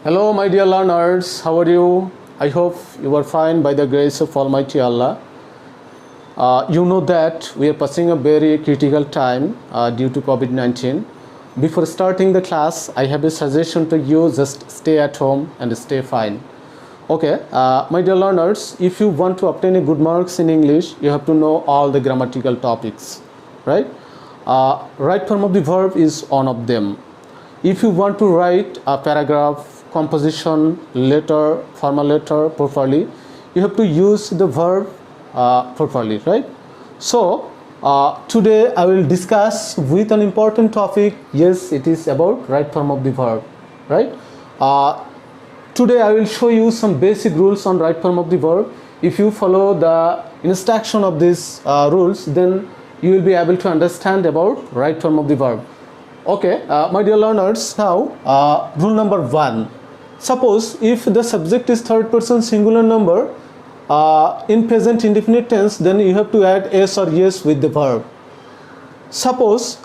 Hello, my dear learners. How are you? I hope you are fine by the grace of Almighty Allah. You know that we are passing a very critical time due to COVID-19. Before starting the class, I have a suggestion to you: just stay at home and stay fine. Okay, my dear learners, if you want to obtain a good marks in English, you have to know all the grammatical topics, right? Right form of the verb is one of them. If you want to write a paragraph, composition, letter, formal letter properly, you have to use the verb properly, right? So today I will discuss with an important topic. Yes, it is about right form of the verb, right? Today I will show you some basic rules on right form of the verb. If you follow the instruction of these rules, then you will be able to understand about right form of the verb. Okay, my dear learners, now rule number 1. Suppose if the subject is third person singular number in present indefinite tense, then you have to add s or yes with the verb. Suppose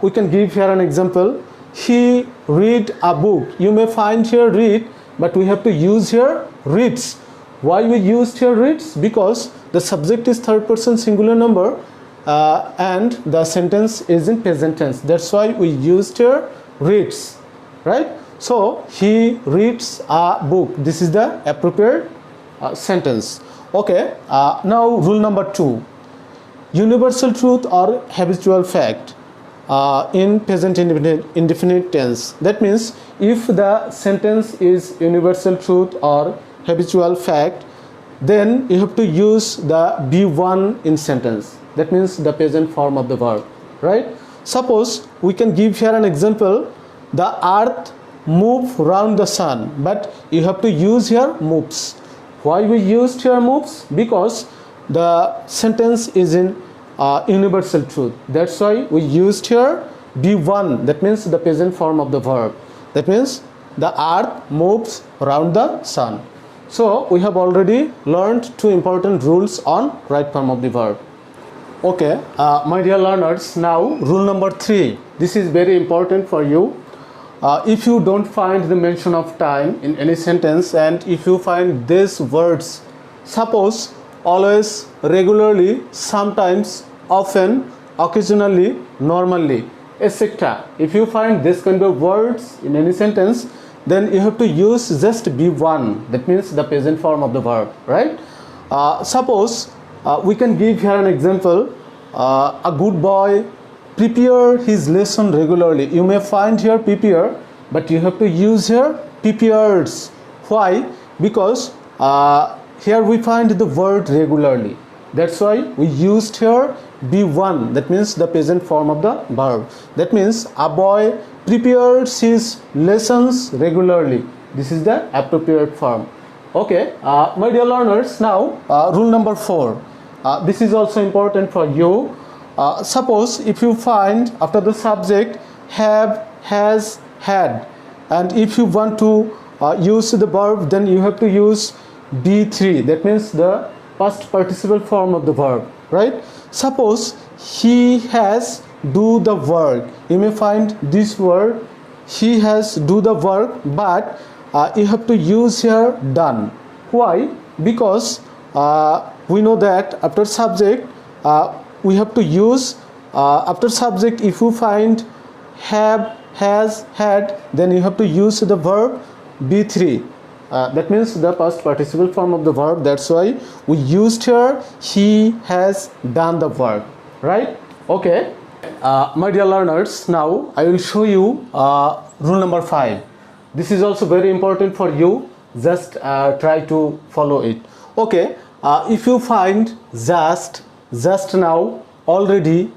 we can give here an example. He read a book. You may find here read, but we have to use here reads. Why we used here reads? Because the subject is third person singular number and the sentence is in present tense. That's why we used here reads, right? So he reads a book. This is the appropriate sentence. Okay, now rule number 2. Universal truth or habitual fact in present indefinite tense. That means if the sentence is universal truth or habitual fact, then you have to use the be1 in sentence. That means the present form of the verb, right? Suppose we can give here an example. The earth move around the sun, but you have to use here moves. Why we used here moves? Because the sentence is in universal truth. That's why we used here be1. That means the present form of the verb. That means the earth moves around the sun. So we have already learned 2 important rules on right form of the verb. Okay, my dear learners, now rule number 3. This is very important for you. If you don't find the mention of time in any sentence, and if you find these words, suppose, always, regularly, sometimes, often, occasionally, normally, etc. If you find this kind of words in any sentence, then you have to use just be1. That means the present form of the verb, right? Suppose we can give here an example. A good boy prepare his lesson regularly. You may find here prepare, but you have to use here prepares. Why? Because here we find the word regularly. That's why we used here be1. That means the present form of the verb. That means a boy prepares his lessons regularly. This is the appropriate form. Okay, my dear learners, now rule number 4. This is also important for you. Suppose if you find after the subject have, has, had, and if you want to use the verb, then you have to use be3. That means the past participle form of the verb, right? Suppose he has do the work. You may find this word, he has do the work, but you have to use here done. Why? Because we know that after subject we have to use after subject. If you find have, has, had, then you have to use the verb be3. That means the past participle form of the verb. That's why we used here he has done the work, right? Okay, my dear learners, now I will show you rule number 5. This is also very important for you. Just try to follow it. Okay, if you find just now, already,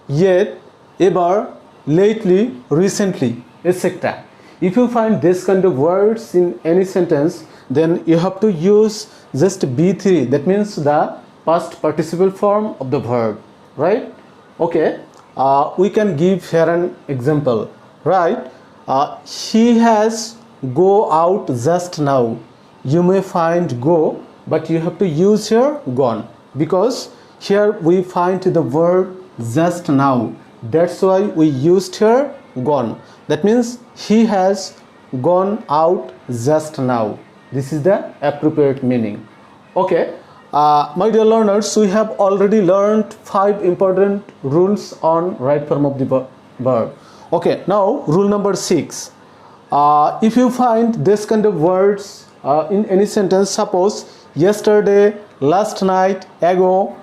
yet, ever, lately, recently, etc. If you find this kind of words in any sentence, then you have to use just be3. That means the past participle form of the verb, right? Okay, we can give here an example, right? He has go out just now. You may find go, but you have to use here gone, because here we find the verb just now. That's why we used here gone. That means he has gone out just now. This is the appropriate meaning. Okay, my dear learners, we have already learned 5 important rules on right form of the verb. Okay, now rule number 6. If you find this kind of words in any sentence, suppose yesterday, last night, ago,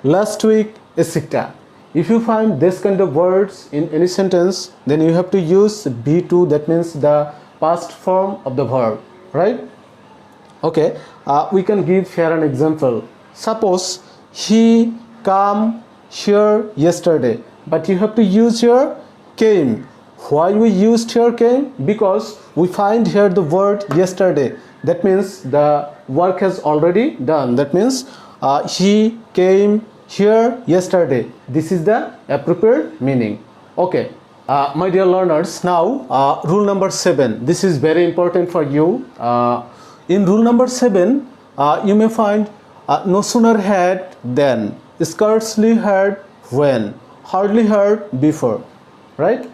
last week, etc. If you find this kind of words in any sentence, then you have to use be2, that means the past form of the verb, right? Okay, we can give here an example. Suppose he came here yesterday, but you have to use here came. Why we used here came? Because we find here the word yesterday. That means the work has already done. That means he came here yesterday. This is the appropriate meaning. Okay, my dear learners, now rule number 7. This is very important for you. In rule number 7, you may find no sooner had than, scarcely heard when, hardly heard before, right?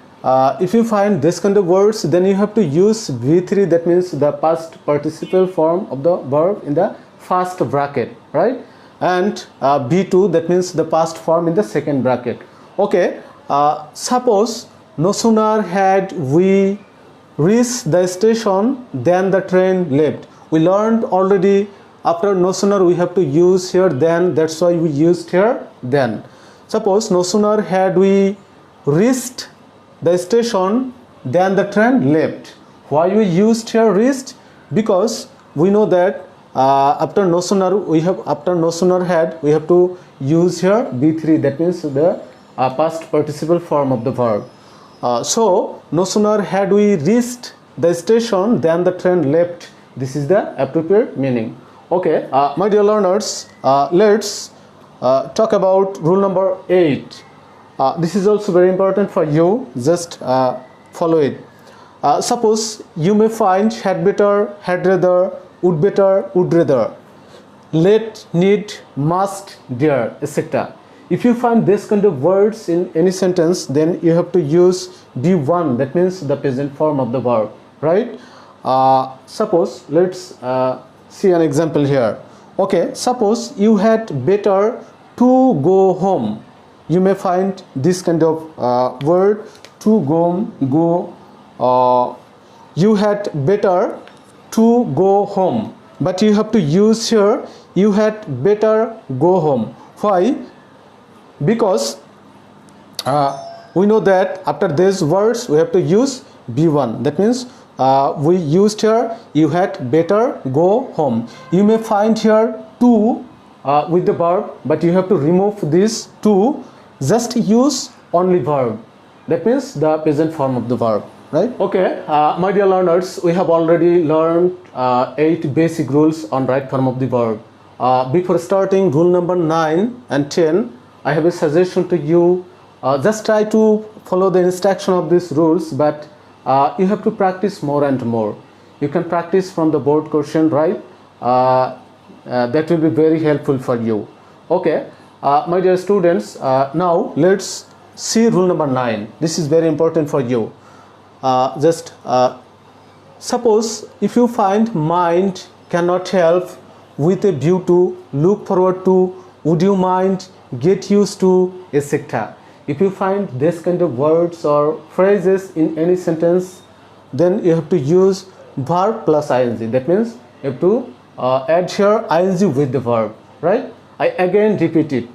If you find this kind of words, then you have to use V3, that means the past participle form of the verb in the first bracket, right? And B2, that means the past form in the second bracket. Okay, suppose no sooner had we reached the station than the train left. We learned already after no sooner we have to use here then, that's why we used here then. Suppose no sooner had we reached the station than the train left. Why we used here reached? Because we know that after no sooner had we have to use here B3, that means the past participle form of the verb. So no sooner had we reached the station than the train left. This is the appropriate meaning. Okay, my dear learners, let's talk about rule number 8. This is also very important for you. Just follow it. Suppose you may find had better, had rather, would better, would rather, let, need, must, dare, etc. If you find this kind of words in any sentence, then you have to use be1, that means the present form of the verb, right? Suppose let's see an example here. Okay, suppose you had better to go home. You may find this kind of word to go. You had better to go home, but you have to use here you had better go home. Why? Because we know that after these words we have to use B1, that means we used here you had better go home. You may find here to with the verb, but you have to remove this to, just use only verb, that means the present form of the verb, right? Okay, my dear learners, we have already learned 8 basic rules on right form of the verb. Before starting rule number 9 and 10, I have a suggestion to you. Just try to follow the instruction of these rules, but you have to practice more and more. You can practice from the board question, right? That will be very helpful for you. Okay, my dear students, now let's see rule number 9. This is very important for you. Suppose if you find mind cannot help with a view to, look forward to, would you mind, get used to, etc. If you find this kind of words or phrases in any sentence, then you have to use verb plus ing. That means you have to add here ing with the verb, right? I again repeat it.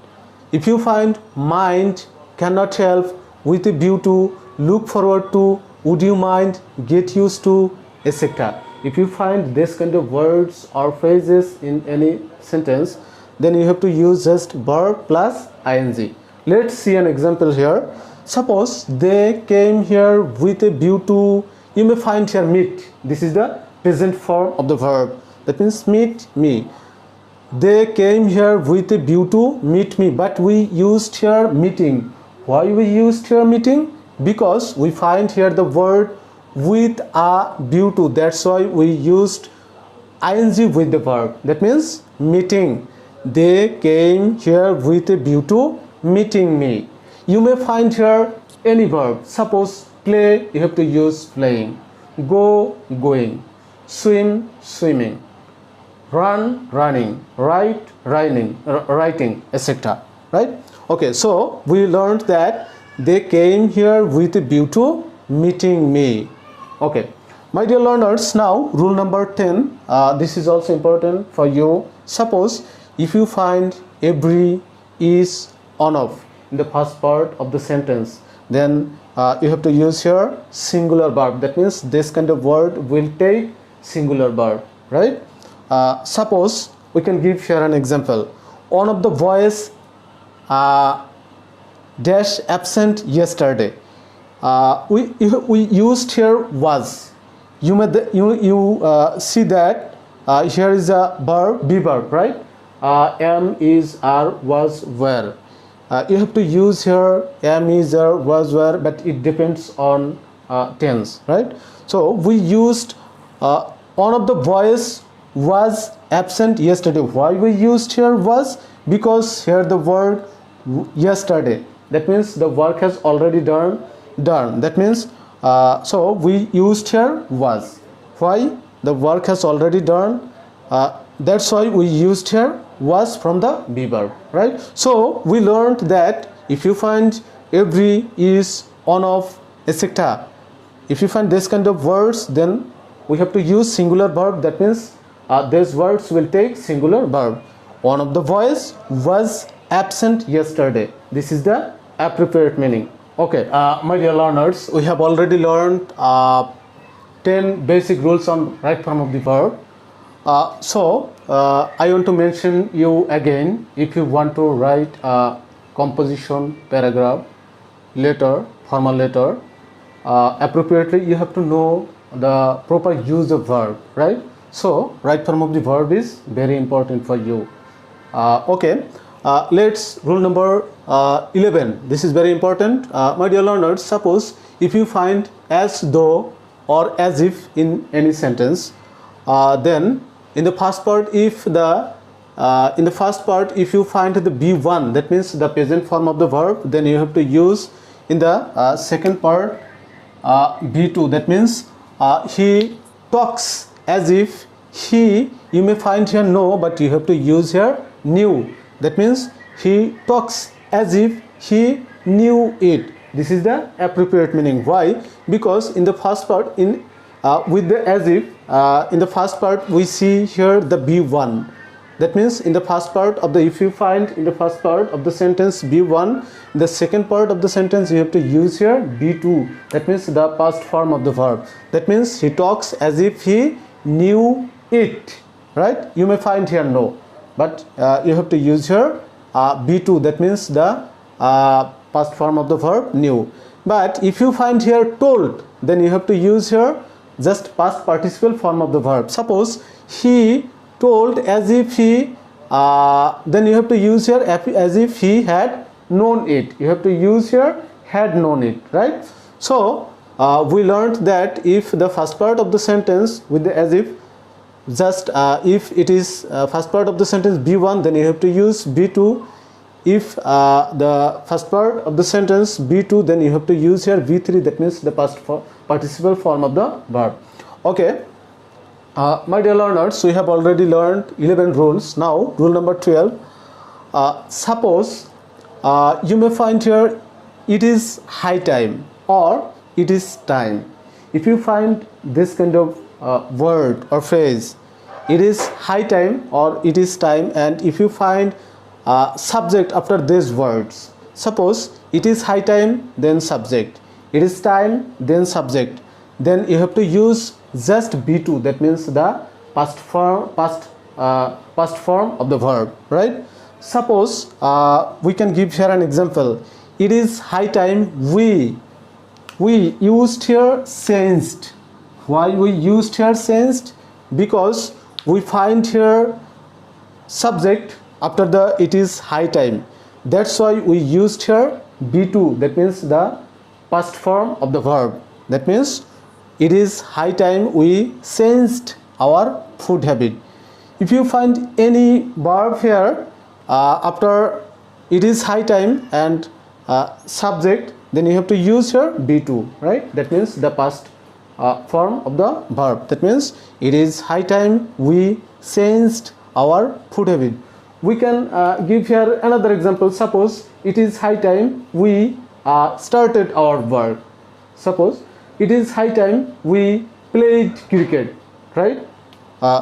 If you find mind cannot help with a view to, look forward to, would you mind, get used to, etc. If you find this kind of words or phrases in any sentence, then you have to use just verb plus ing. Let's see an example here. Suppose they came here with a view to, you may find here meet. This is the present form of the verb, that means meet me. They came here with a view to meet me, but we used here meeting. Why we used here meeting? Because we find here the word with a view to, that's why we used ing with the verb, that means meeting. They came here with a view to meeting me. You may find here any verb. Suppose play, you have to use playing. go, going, swim, swimming, run, running, write, writing, etc. Right? Okay, so we learned that they came here with a view to meeting me. Okay, my dear learners, now rule number 10. This is also important for you. Suppose if you find every, is, on, of in the first part of the sentence, then you have to use here singular verb. That means this kind of word will take singular verb, right? Suppose we can give here an example. One of the boys dash absent yesterday. We used here was. You may see that here is a verb, be verb, right? Am, is, are, was, were. You have to use here am, is, are, was, were, but it depends on tense, right? So we used one of the boys was absent yesterday. Why we used here was? Because here the word yesterday, that means the work has already done. That means so we used here was. Why? The work has already done. That's why we used here was from the be verb, right? So we learned that if you find every, is, on, of, etc., if you find this kind of words, then we have to use singular verb. That means these words will take singular verb. One of the boys was absent yesterday. This is the appropriate meaning. Okay, my dear learners, we have already learned 10 basic rules on right form of the verb. So I want to mention you again. If you want to write a composition, paragraph, letter, formal letter, appropriately you have to know the proper use of verb, right? So right form of the verb is very important for you. Okay, let's rule number 11. This is very important. My dear learners, suppose if you find as though or as if in any sentence, then in the first part, if you find the be1, that means the present form of the verb, then you have to use in the second part be2, that means he talks as if he, you may find here no, but you have to use here knew. That means he talks as if he knew it. This is the appropriate meaning. Why? Because in the first part, with the as if, in the first part we see here the be1. That means in the first part of the, if you find in the first part of the sentence be1, in the second part of the sentence you have to use here be2. That means the past form of the verb. That means he talks as if he knew it, right? You may find here no, but you have to use here be2. That means the past form of the verb knew. But if you find here told, then you have to use here just past participle form of the verb. Suppose he told as if he, then you have to use here as if he had known it. You have to use here had known it, right? So we learned that if the first part of the sentence with the as if, just if it is first part of the sentence be1, then you have to use be2. If the first part of the sentence be2, then you have to use here be3. That means the past participle form of the verb. Okay, my dear learners, we have already learned 11 rules. Now rule number 12. Suppose you may find here it is high time or it is time. If you find this kind of word or phrase, it is high time or it is time, and if you find subject after these words, suppose it is high time, then subject, it is time, then subject, then you have to use just be2. That means the past form of the verb, right? Suppose we can give here an example. It is high time we used here sensed. Why we used here sensed? Because we find here subject after the it is high time. That's why we used here be2. That means the past form of the verb. That means it is high time we sensed our food habit. If you find any verb here after it is high time and subject, then you have to use here be2, right? That means the past form of the verb. That means it is high time we changed our food habit. We can give here another example. Suppose it is high time we started our work. Suppose it is high time we played cricket, right?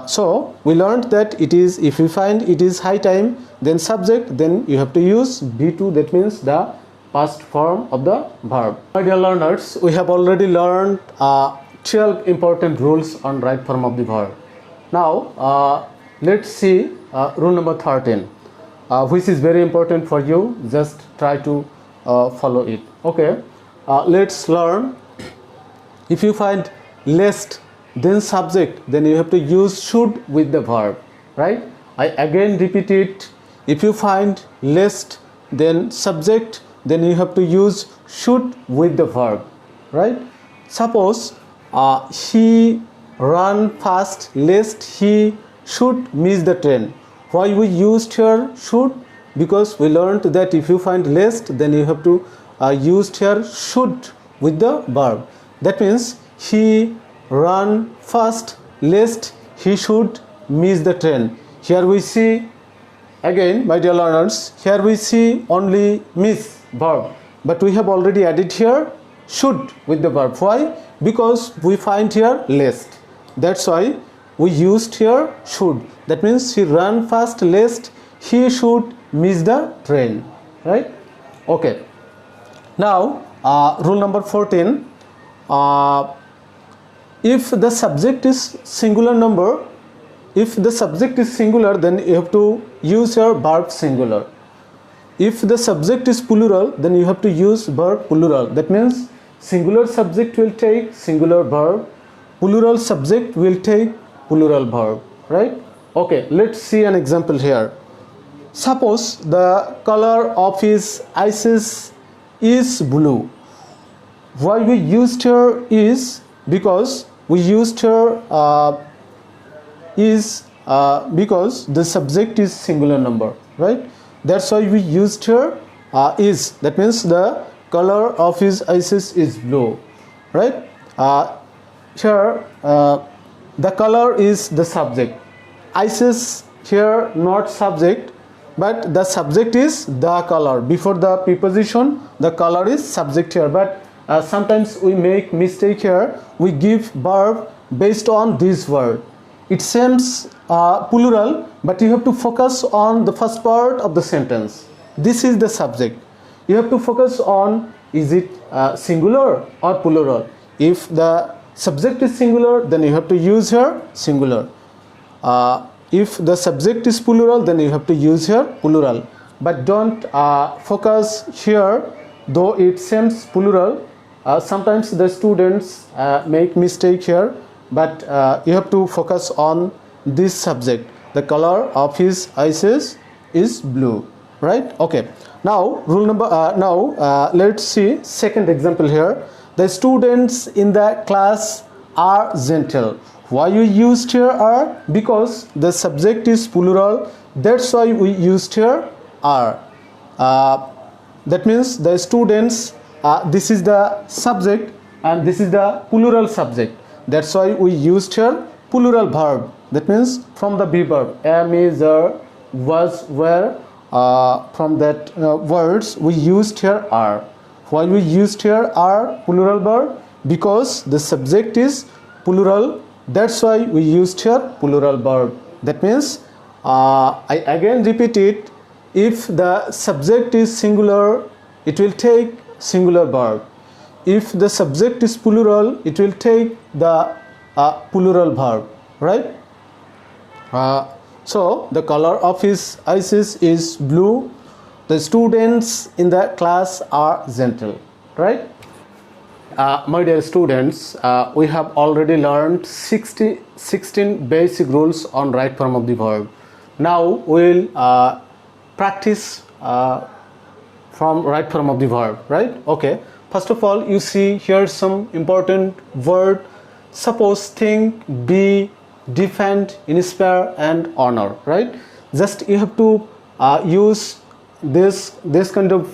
So we learned that it is, if you find it is high time, then subject, then you have to use be2, that means the past form of the verb. My dear learners, we have already learned 12 important rules on right form of the verb. Now let's see rule number 13, which is very important for you. Just try to follow it. Okay, let's learn. If you find lest, then subject, then you have to use should with the verb, right? I again repeat it. If you find lest, then subject, then you have to use should with the verb, right? Suppose he ran fast lest he should miss the train. Why we used here should? Because we learned that if you find lest, then you have to use here should with the verb. That means he ran fast lest he should miss the train. Here we see, again my dear learners, here we see only miss verb, but we have already added here should with the verb. Why? Because we find here lest. That's why we used here should. That means he ran fast lest he should miss the train, right? Okay, now rule number 14, if the subject is singular number, if the subject is singular, then you have to use your verb singular. If the subject is plural, then you have to use verb plural. That means singular subject will take singular verb, plural subject will take plural verb, right? Okay, let's see an example here. Suppose the color of his eyes is blue. Why we used here is because we used here because the subject is singular number, right? That's why we used here is. That means the color of his eyes is blue, right? Here the color is the subject. Eyes here not subject, but the subject is the color. Before the preposition, the color is subject here, but sometimes we make mistake here. We give verb based on this word. It seems plural, but you have to focus on the first part of the sentence. This is the subject. You have to focus on, is it singular or plural? If the subject is singular, then you have to use here singular. If the subject is plural, then you have to use here plural. But don't focus here, though it seems plural. Sometimes the students make mistake here, but you have to focus on this subject. The color of his eyes is blue, right? Okay, now rule number let's see second example here. The students in the class are gentle. Why we used here are? Because the subject is plural, that's why we used here are. That means the students, this is the subject and this is the plural subject. That's why we used here plural verb. That means from the be verb, am, is, are, was, were, from that words we used here are. Why we used here are plural verb? Because the subject is plural, that's why we used here plural verb. That means I again repeat it, if the subject is singular, it will take singular verb. If the subject is plural, it will take the plural verb, right? So the color of his eyes is blue. The students in the class are gentle, right? My dear students, we have already learned 16 basic rules on right form of the verb. Now we will practice from right form of the verb, right? Okay, first of all, you see here some important word. Suppose, think, be, defend, inspire and honor, right? Just you have to use this kind of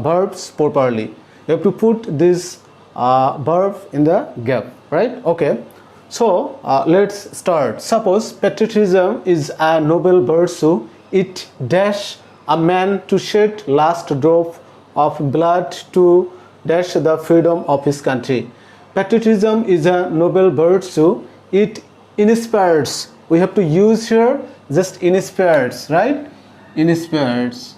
verbs properly. You have to put these verb in the gap, right? Okay, so let's start. Suppose patriotism is a noble virtue. It dash a man to shed last drop of blood to dash the freedom of his country. Patriotism is a noble virtue. It inspires. We have to use here just inspires, right? Inspires.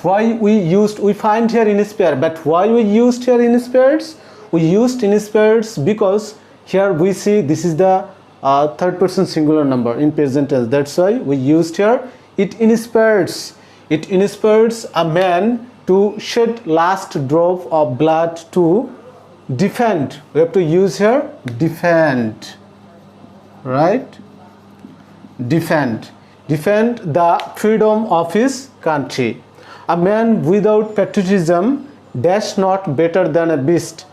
Why we find here inspire, but why we used here inspires? We used inspires because here we see this is the third person singular number in present tense. That's why we used here it inspires. It inspires a man to shed last drop of blood to defend. We have to use here defend, right? Defend the freedom of his country. A man without patriotism dash not better than a beast.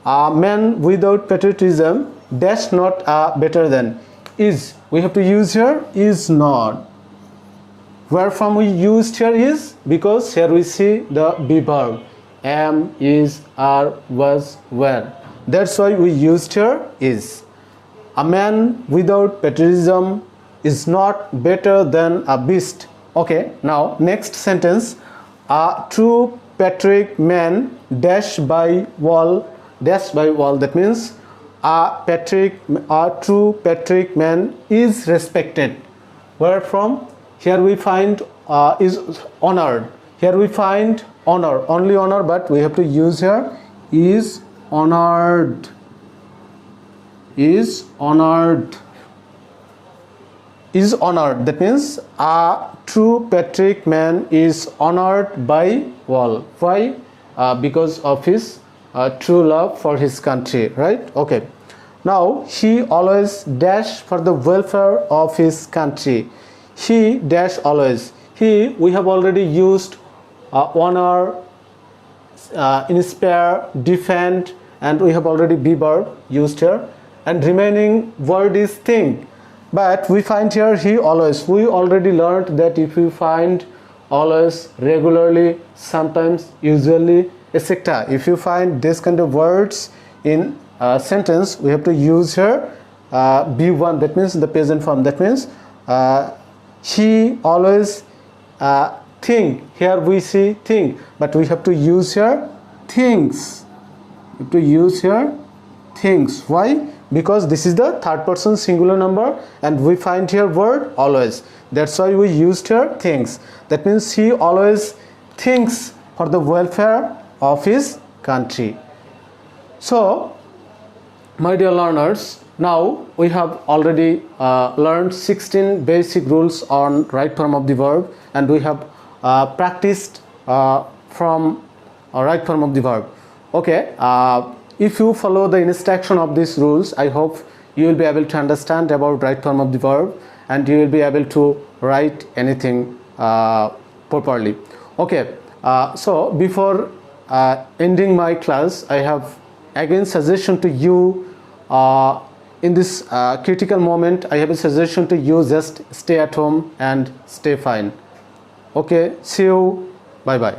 A man without patriotism dash not better than is. We have to use here is not. Where from we used here is? Because here we see the be verb am, is, are, was, were. That's why we used here is. A man without patriotism is not better than a beast. Okay, now next sentence. A true patriotic man dash by wall. That means a true patriotic man is respected. Where from? Here we find is honored. Here we find honor, only honor, but we have to use here is honored. Is honored. Is honored. That means a true patriotic man is honored by all. Why? Because of his true love for his country, right? Okay. Now he always dash for the welfare of his country. He dash always. He, we have already used honor, inspire, defend, and we have already be verb used here. And remaining word is think. But we find here he always. We already learned that if you find always, regularly, sometimes, usually, etc. If you find this kind of words in a sentence, we have to use here be1. That means the present form. That means he always think. Here we see think, but we have to use here things. We have to use here things. Why? Because this is the third person singular number and we find here word always. That's why we used here things. That means he always thinks for the welfare of his country. So, my dear learners, now we have already learned 16 basic rules on right form of the verb, and we have practiced from right form of the verb. Okay, if you follow the instruction of these rules, I hope you will be able to understand about right form of the verb and you will be able to write anything properly. Okay, so before ending my class, I have again suggestion to you. In this critical moment, I have a suggestion to you: just stay at home and stay fine. Okay, see you. Bye bye.